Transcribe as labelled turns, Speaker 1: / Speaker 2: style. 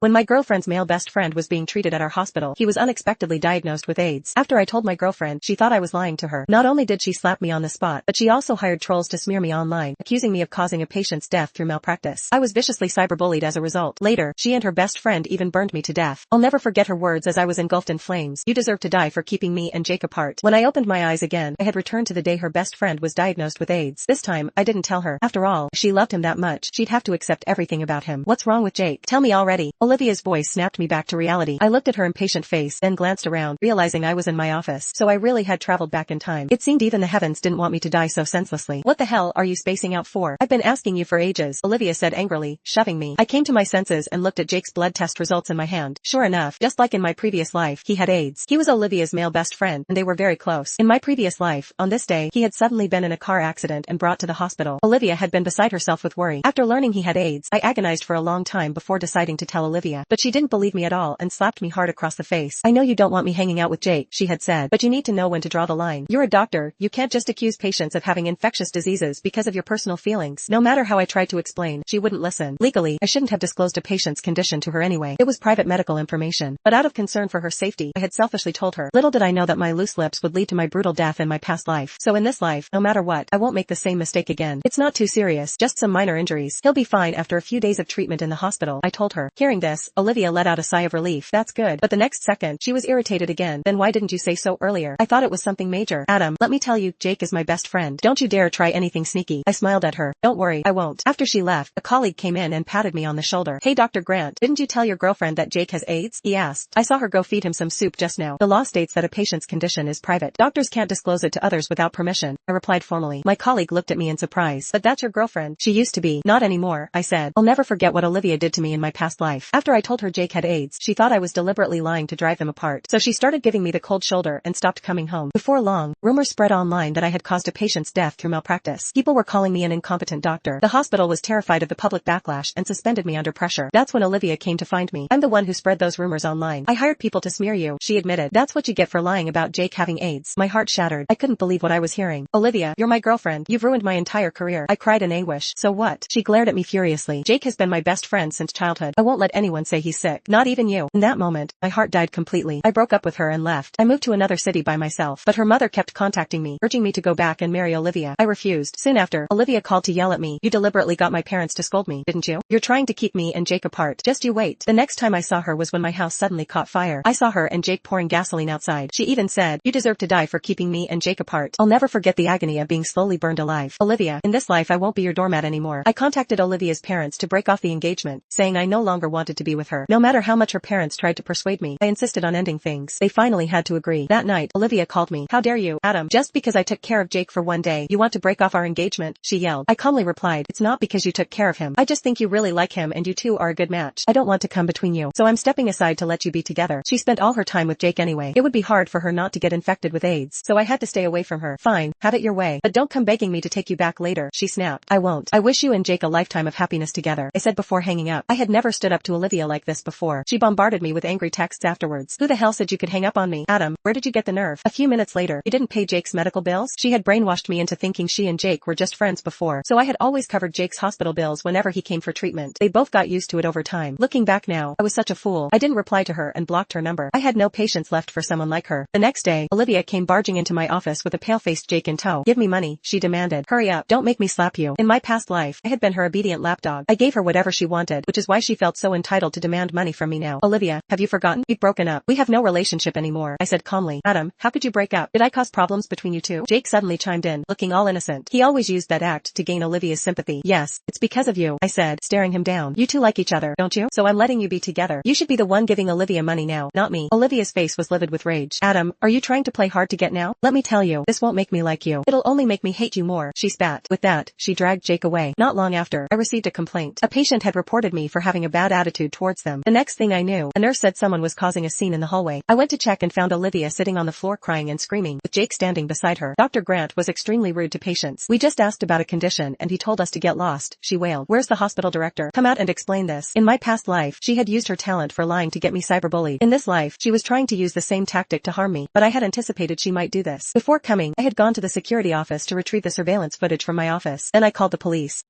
Speaker 1: When my girlfriend's male best friend was being treated at our hospital, he was unexpectedly diagnosed with AIDS. After I told my girlfriend, she thought I was lying to her. Not only did she slap me on the spot, but she also hired trolls to smear me online, accusing me of causing a patient's death through malpractice. I was viciously cyberbullied as a result. Later, she and her best friend even burned me to death. I'll never forget her words as I was engulfed in flames. "You deserve to die for keeping me and Jake apart." When I opened my eyes again, I had returned to the day her best friend was diagnosed with AIDS. This time, I didn't tell her. After all, if she loved him that much, she'd have to accept everything about him. "What's wrong with Jake? Tell me already." Olivia's voice snapped me back to reality. I looked at her impatient face, then glanced around, realizing I was in my office. So I really had traveled back in time. It seemed even the heavens didn't want me to die so senselessly. "What the hell are you spacing out for? I've been asking you for ages," Olivia said angrily, shoving me. I came to my senses and looked at Jake's blood test results in my hand. Sure enough, just like in my previous life, he had AIDS. He was Olivia's male best friend, and they were very close. In my previous life, on this day, he had suddenly been in a car accident and brought to the hospital. Olivia had been beside herself with worry. After learning he had AIDS, I agonized for a long time before deciding to tell Olivia. But she didn't believe me at all and slapped me hard across the face. "I know you don't want me hanging out with Jake," she had said, "but you need to know when to draw the line. You're a doctor, you can't just accuse patients of having infectious diseases because of your personal feelings." No matter how I tried to explain, she wouldn't listen. Legally, I shouldn't have disclosed a patient's condition to her anyway. It was private medical information. But out of concern for her safety, I had selfishly told her. Little did I know that my loose lips would lead to my brutal death in my past life. So in this life, no matter what, I won't make the same mistake again. "It's not too serious, just some minor injuries. He'll be fine after a few days of treatment in the hospital," I told her. Hearing this, Olivia let out a sigh of relief. "That's good." But the next second, she was irritated again. "Then why didn't you say so earlier? I thought it was something major." "Adam, let me tell you, Jake is my best friend. Don't you dare try anything sneaky." I smiled at her. "Don't worry, I won't." After she left, a colleague came in and patted me on the shoulder. "Hey Dr. Grant, didn't you tell your girlfriend that Jake has AIDS?" he asked. "I saw her go feed him some soup just now. The law states that a patient's condition is private. Doctors can't disclose it to others without permission," I replied formally. My colleague looked at me in surprise. "But that's your girlfriend." "She used to be. Not anymore," I said. I'll never forget what Olivia did to me in my past life. After I told her Jake had AIDS, she thought I was deliberately lying to drive them apart. So she started giving me the cold shoulder and stopped coming home. Before long, rumors spread online that I had caused a patient's death through malpractice. People were calling me an incompetent doctor. The hospital was terrified of the public backlash and suspended me under pressure. That's when Olivia came to find me. "I'm the one who spread those rumors online. I hired people to smear you," she admitted. "That's what you get for lying about Jake having AIDS." My heart shattered. I couldn't believe what I was hearing. "Olivia, you're my girlfriend. You've ruined my entire career," I cried in anguish. "So what?" She glared at me furiously. "Jake has been my best friend since childhood. I won't let anyone say he's sick. Not even you." In that moment, my heart died completely. I broke up with her and left. I moved to another city by myself, but her mother kept contacting me, urging me to go back and marry Olivia. I refused. Soon after, Olivia called to yell at me. "You deliberately got my parents to scold me, didn't you? You're trying to keep me and Jake apart. Just you wait." The next time I saw her was when my house suddenly caught fire. I saw her and Jake pouring gasoline outside. She even said, "You deserve to die for keeping me and Jake apart." I'll never forget the agony of being slowly burned alive. "Olivia, in this life I won't be your doormat anymore." I contacted Olivia's parents to break off the engagement, saying I no longer wanted to be with her. No matter how much her parents tried to persuade me, I insisted on ending things. They finally had to agree. That night, Olivia called me. "How dare you, Adam, just because I took care of Jake for one day, you want to break off our engagement?" she yelled. I calmly replied, "It's not because you took care of him. I just think you really like him and you two are a good match. I don't want to come between you, so I'm stepping aside to let you be together." She spent all her time with Jake anyway. It would be hard for her not to get infected with AIDS, so I had to stay away from her. "Fine, have it your way, but don't come begging me to take you back later," she snapped. "I won't. I wish you and Jake a lifetime of happiness together," I said before hanging up. I had never stood up to Olivia like this before. She bombarded me with angry texts afterwards. "Who the hell said you could hang up on me? Adam, where did you get the nerve?" A few minutes later, "You didn't pay Jake's medical bills?" She had brainwashed me into thinking she and Jake were just friends before, so I had always covered Jake's hospital bills whenever he came for treatment. They both got used to it over time. Looking back now, I was such a fool. I didn't reply to her and blocked her number. I had no patience left for someone like her. The next day, Olivia came barging into my office with a pale-faced Jake in tow. "Give me money," she demanded. "Hurry up, don't make me slap you." In my past life, I had been her obedient lapdog. I gave her whatever she wanted, which is why she felt so entitled to demand money from me now. "Olivia, have you forgotten? We've broken up. We have no relationship anymore," I said calmly. "Adam, how could you break up? Did I cause problems between you two?" Jake suddenly chimed in, looking all innocent. He always used that act to gain Olivia's sympathy. "Yes, it's because of you," I said, staring him down. "You two like each other, don't you? So I'm letting you be together. You should be the one giving Olivia money now, not me." Olivia's face was livid with rage. "Adam, are you trying to play hard to get now? Let me tell you, this won't make me like you. It'll only make me hate you more," she spat. With that, she dragged Jake away. Not long after, I received a complaint. A patient had reported me for having a bad attitude towards them. The next thing I knew, a nurse said someone was causing a scene in the hallway. I went to check and found Olivia sitting on the floor crying and screaming, with Jake standing beside her. Dr. Grant was extremely rude to patients. "We just asked about a condition and he told us to get lost," she wailed. "Where's the hospital director? Come out and explain this." In my past life, she had used her talent for lying to get me cyberbullied. In this life, she was trying to use the same tactic to harm me, but I had anticipated she might do this. Before coming, I had gone to the security office to retrieve the surveillance footage from my office. Then I called the police.